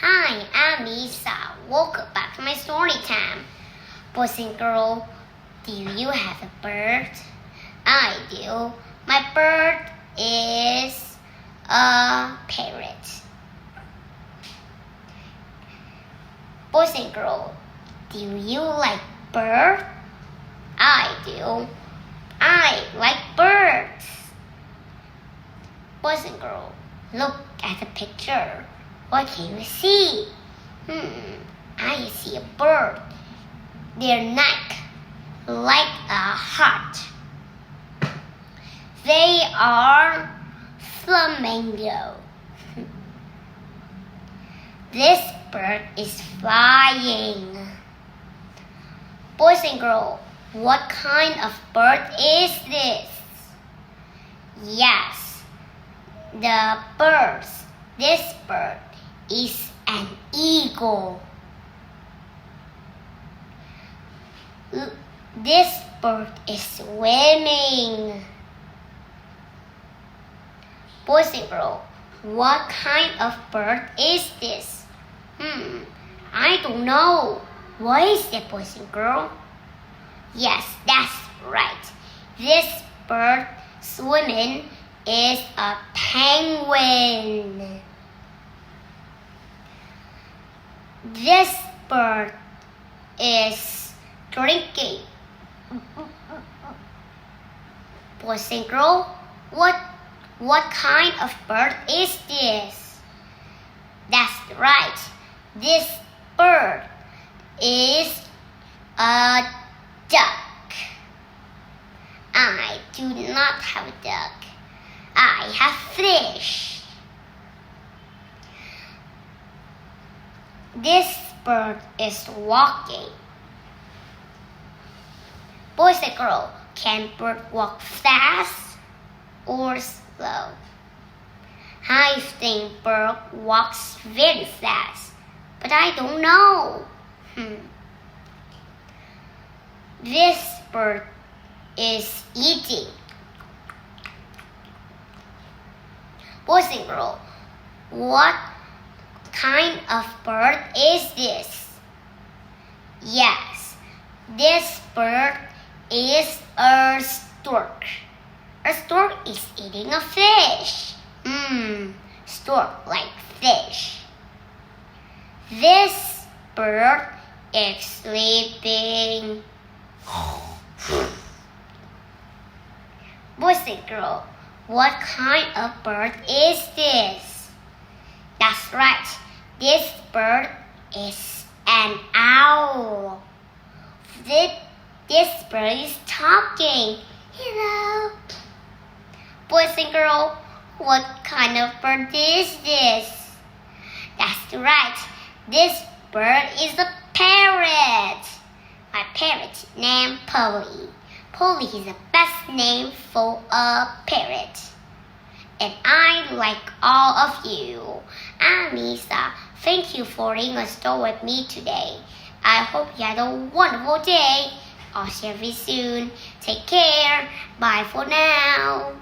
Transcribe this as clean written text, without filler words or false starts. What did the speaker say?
Hi, I'm Lisa. Welcome back to my story time. Boys and girls, do you have a bird? I do. My bird is a parrot. Boys and girls, do you like birds? I do. I like birds. Boys and girls, look at the picture. What can you see? I see a bird. Their neck like a heart. They are flamingo. This bird is flying. Boys and girls, what kind of bird is this? Yes, this bird is an eagle. This bird is swimming. Boys and girls, what kind of bird is this? I don't know. What is it, boys and girls? Yes, that's right. This bird swimming is a penguin. This bird is drinking. Boys and girls, what kind of bird is this? That's right. This bird is a duck. I do not have a duck. I have fish. This bird is walking. Boys and girls, can bird walk fast or slow? I think bird walks very fast, but I don't know. This bird is eating. Boys and girls, what kind of bird is this? Yes, this bird is a stork. A stork is eating a fish. Stork like fish. This bird is sleeping. Boys and girls, what kind of bird is this? That's right. This bird is an owl. This bird is talking. Hello. Boys and girls, what kind of bird is this? That's right. This bird is a parrot. My parrot named Polly. Polly is the best name for a parrot. And I like all of you. I'm Lisa. Thank you for reading a story with me today. I hope you had a wonderful day. I'll see you soon. Take care. Bye for now.